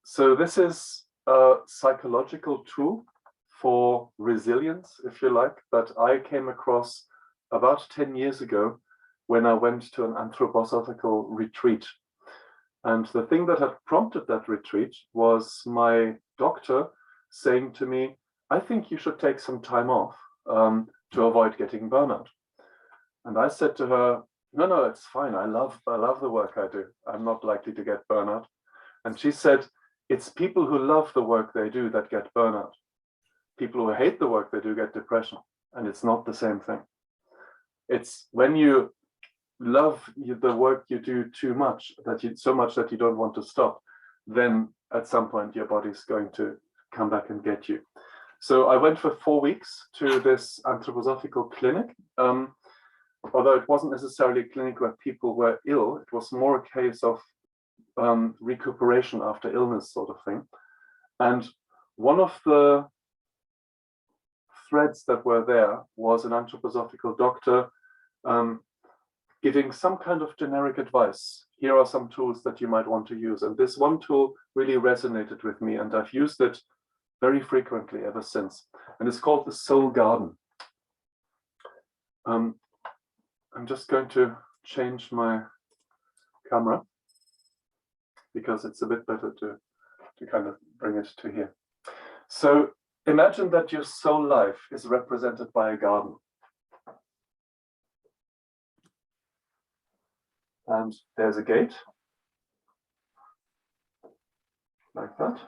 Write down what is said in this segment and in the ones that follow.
So this is a psychological tool for resilience, if you like, that I came across about 10 years ago when I went to an anthroposophical retreat. And the thing that had prompted that retreat was my doctor saying to me, I think you should take some time off to avoid getting burnout. And I said to her, no, it's fine. I love the work I do. I'm not likely to get burnout. And she said, it's people who love the work they do that get burnout. People who hate the work they do get depression. And it's not the same thing. It's when you love the work you do too much, so much that you don't want to stop, then at some point your body's going to come back and get you. So I went for 4 weeks to this anthroposophical clinic. Although it wasn't necessarily a clinic where people were ill, it was more a case of recuperation after illness sort of thing. And one of the threads that were there was an anthroposophical doctor giving some kind of generic advice. Here are some tools that you might want to use. And this one tool really resonated with me, and I've used it very frequently ever since. And it's called the Soul Garden. I'm just going to change my camera because it's a bit better to kind of bring it to here. So imagine that your soul life is represented by a garden. And there's a gate, like that,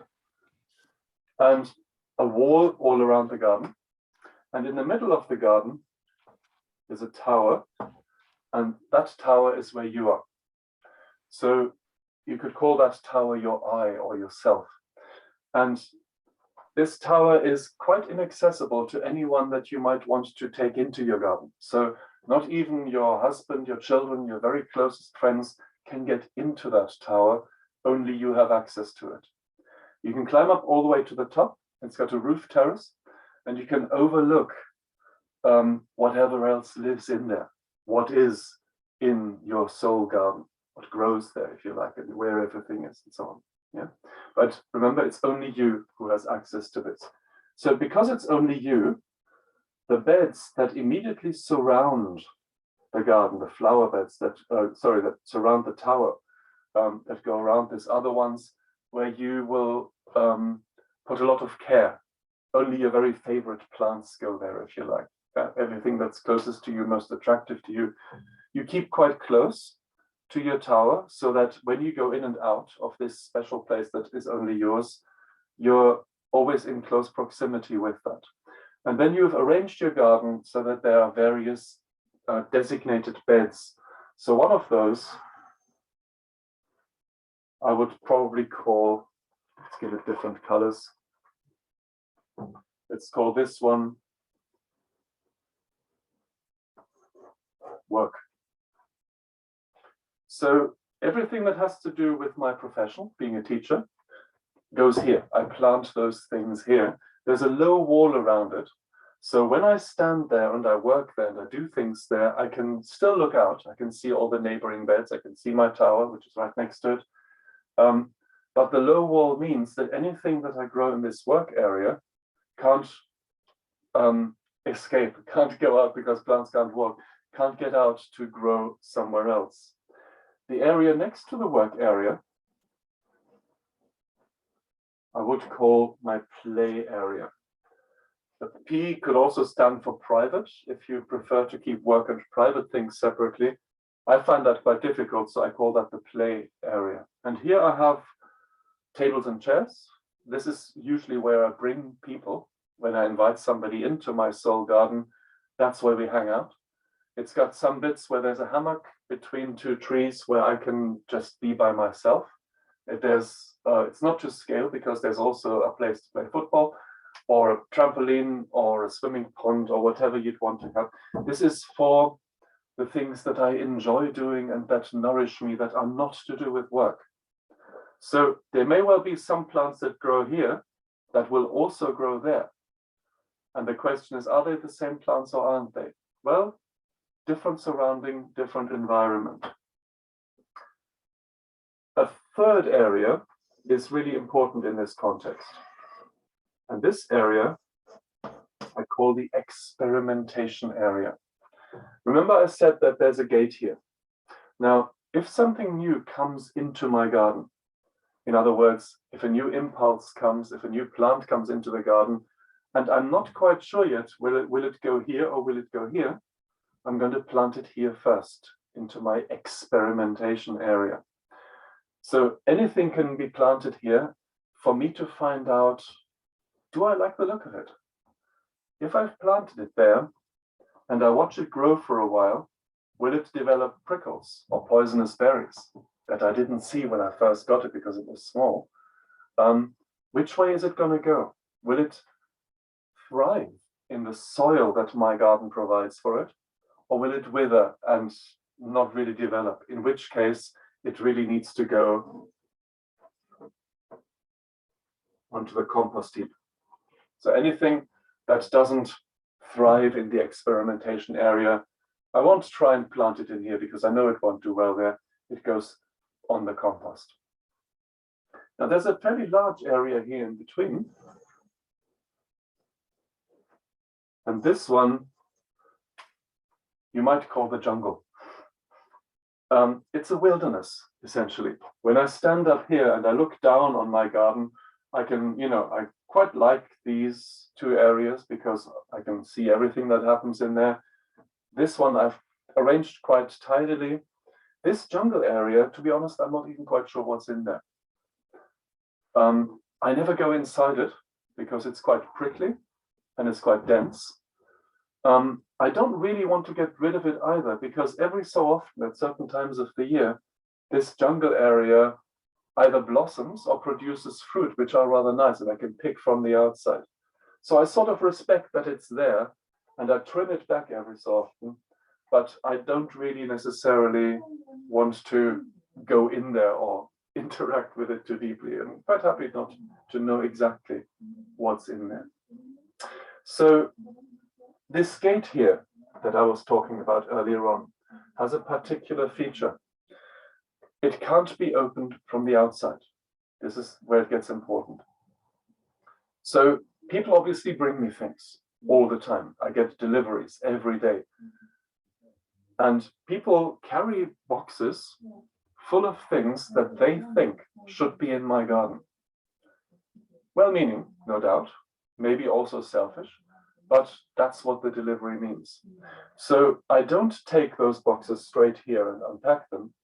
and a wall all around the garden. And in the middle of the garden is a tower, and that tower is where you are. So you could call that tower your I or yourself. And this tower is quite inaccessible to anyone that you might want to take into your garden. So not even your husband, your children, your very closest friends can get into that tower. Only you have access to it. You can climb up all the way to the top. It's got a roof terrace, and you can overlook whatever else lives in there. What is in your soul garden? What grows there, if you like, and where everything is, and so on. Yeah. But remember, it's only you who has access to this. So because it's only you, the beds that immediately surround the garden, the flower beds that surround the tower, that go around these other ones, where you will put a lot of care. Only your very favorite plants go there, if you like. Everything that's closest to you, most attractive to you, you keep quite close to your tower, so that when you go in and out of this special place that is only yours, you're always in close proximity with that. And then you've arranged your garden so that there are various designated beds. So one of those I would probably call, let's give it different colors. Let's call this one work. So everything that has to do with my profession, being a teacher, goes here. I plant those things here. There's a low wall around it. So when I stand there and I work there and I do things there, I can still look out. I can see all the neighboring beds. I can see my tower, which is right next to it. But the low wall means that anything that I grow in this work area can't escape, can't go out because plants can't walk, can't get out to grow somewhere else. The area next to the work area, I would call my play area. The P could also stand for private, if you prefer to keep work and private things separately. I find that quite difficult, so I call that the play area. And here I have tables and chairs. This is usually where I bring people. When I invite somebody into my soul garden, that's where we hang out. It's got some bits where there's a hammock between two trees where I can just be by myself. It's not to scale because there's also a place to play football or a trampoline or a swimming pond or whatever you'd want to have. This is for the things that I enjoy doing and that nourish me, that are not to do with work. So there may well be some plants that grow here that will also grow there. And the question is, are they the same plants or aren't they? Well, different surrounding, different environment. A third area is really important in this context. And this area I call the experimentation area. Remember I said that there's a gate here. Now, if something new comes into my garden, in other words, if a new impulse comes, if a new plant comes into the garden, and I'm not quite sure yet, will it go here or will it go here? I'm going to plant it here first, into my experimentation area. So anything can be planted here for me to find out, do I like the look of it? If I've planted it there and I watch it grow for a while, will it develop prickles or poisonous berries that I didn't see when I first got it because it was small? Which way is it going to go? Will it thrive in the soil that my garden provides for it? Or will it wither and not really develop? In which case, it really needs to go onto the compost heap. So anything that doesn't thrive in the experimentation area, I won't try and plant it in here because I know it won't do well there. It goes on the compost. Now there's a fairly large area here in between. And this one, you might call the jungle. It's a wilderness, essentially. When I stand up here and I look down on my garden, I can, I quite like these two areas because I can see everything that happens in there. This one I've arranged quite tidily. This jungle area, to be honest, I'm not even quite sure what's in there. I never go inside it because it's quite prickly and it's quite dense. I don't really want to get rid of it either because every so often at certain times of the year, this jungle area either blossoms or produces fruit, which are rather nice and I can pick from the outside. So I sort of respect that it's there and I trim it back every so often, but I don't really necessarily want to go in there or interact with it too deeply. I'm quite happy not to know exactly what's in there. So this gate here that I was talking about earlier on has a particular feature. It can't be opened from the outside. This is where it gets important. So people obviously bring me things all the time. I get deliveries every day. And people carry boxes full of things that they think should be in my garden. Well-meaning, no doubt, maybe also selfish, but that's what the delivery means. So I don't take those boxes straight here and unpack them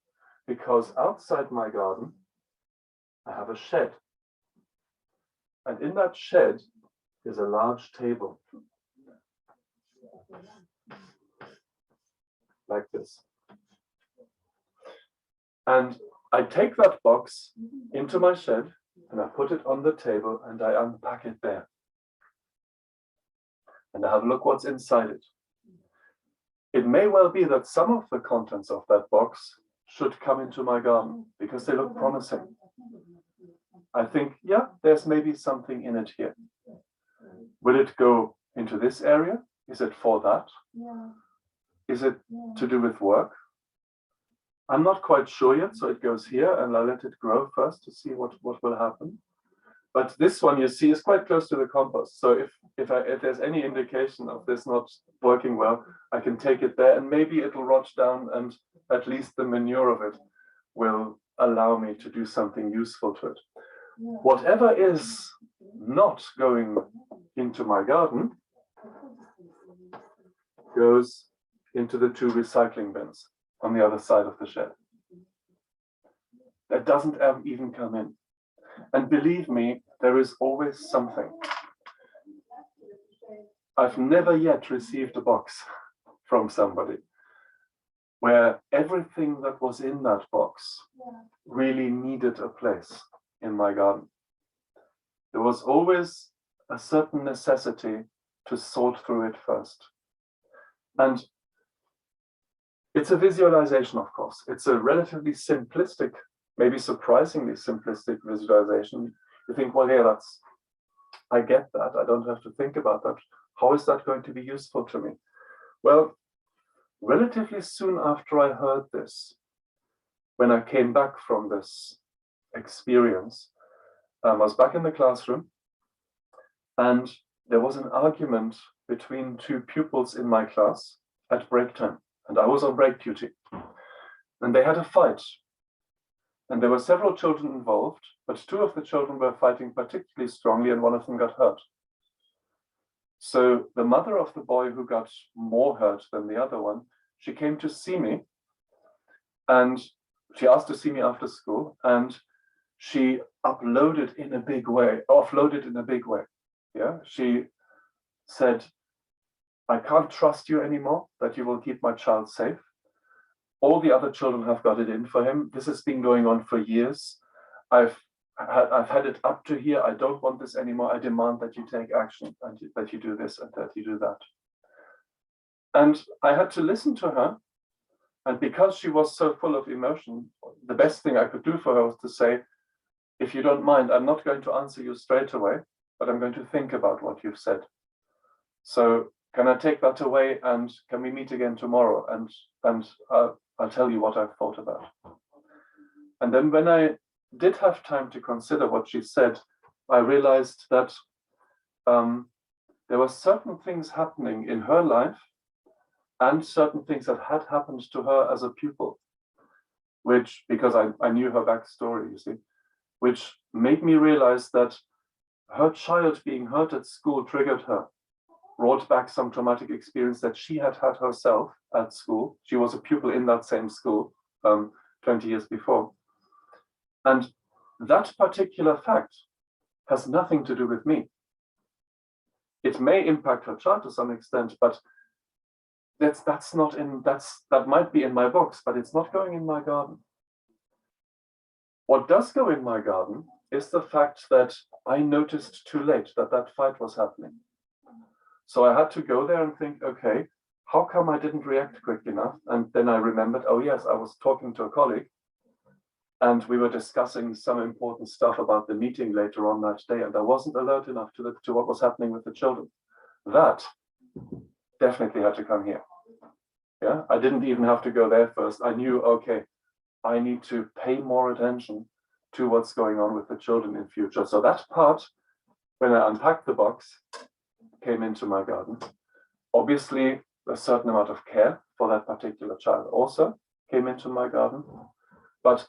because outside my garden, I have a shed. And in that shed is a large table. Like this. And I take that box into my shed and I put it on the table and I unpack it there. And I have a look what's inside it. It may well be that some of the contents of that box should come into my garden because they look promising. I think, yeah, there's maybe something in it here. Will it go into this area? Is it for that? Is it to do with work? I'm not quite sure yet, so it goes here and I'll let it grow first to see what will happen. But this one, you see, is quite close to the compost. So if there's any indication of this not working well, I can take it there and maybe it'll rot down and at least the manure of it will allow me to do something useful to it. Whatever is not going into my garden goes into the 2 recycling bins on the other side of the shed. That doesn't even come in. And believe me, there is always something. I've never yet received a box from somebody where everything that was in that box really needed a place in my garden. There was always a certain necessity to sort through it first. And it's a visualization, of course. It's a relatively simplistic, maybe surprisingly simplistic visualization. You think, well, yeah, I get that. I don't have to think about that. How is that going to be useful to me? Well, relatively soon after I heard this, when I came back from this experience, I was back in the classroom, and there was an argument between two pupils in my class at break time, and I was on break duty. And they had a fight. And there were several children involved, but two of the children were fighting particularly strongly, and one of them got hurt. So the mother of the boy who got more hurt than the other one, she came to see me, and she asked to see me after school, and she offloaded in a big way. Yeah, she said, I can't trust you anymore, that you will keep my child safe. All the other children have got it in for him. This has been going on for years. I've had it up to here. I don't want this anymore. I demand that you take action, and that you do this and that you do that. And I had to listen to her. And because she was so full of emotion, the best thing I could do for her was to say, if you don't mind, I'm not going to answer you straight away, but I'm going to think about what you've said. So can I take that away, and can we meet again tomorrow? And I'll tell you what I've thought about. And then when I did have time to consider what she said, I realized that there were certain things happening in her life and certain things that had happened to her as a pupil, which, because I knew her backstory, you see, which made me realize that her child being hurt at school triggered her, brought back some traumatic experience that she had had herself at school. She was a pupil in that same school 20 years before. And that particular fact has nothing to do with me. It may impact her child to some extent, but that might be in my box, but it's not going in my garden. What does go in my garden is the fact that I noticed too late that that fight was happening. So I had to go there and think, okay, how come I didn't react quick enough? And then I remembered, oh yes, I was talking to a colleague, and we were discussing some important stuff about the meeting later on that day, and I wasn't alert enough to what was happening with the children. That definitely had to come here. Yeah, I didn't even have to go there first. I knew, okay, I need to pay more attention to what's going on with the children in future. So that part, when I unpacked the box, came into my garden. Obviously, a certain amount of care for that particular child also came into my garden. But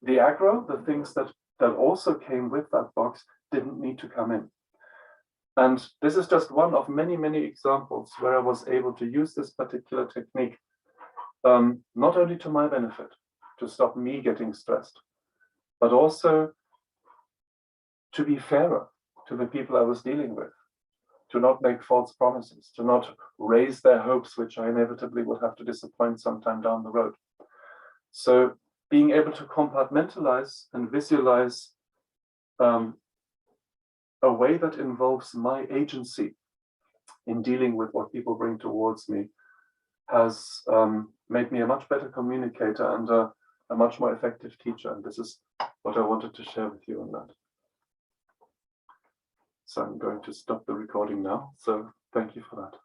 the aggro, the things that also came with that box, didn't need to come in. And this is just one of many, many examples where I was able to use this particular technique, not only to my benefit, to stop me getting stressed, but also to be fairer to the people I was dealing with, to not make false promises, to not raise their hopes, which I inevitably would have to disappoint sometime down the road. So being able to compartmentalize and visualize a way that involves my agency in dealing with what people bring towards me has made me a much better communicator and a much more effective teacher. And this is what I wanted to share with you on that. So I'm going to stop the recording now. So thank you for that.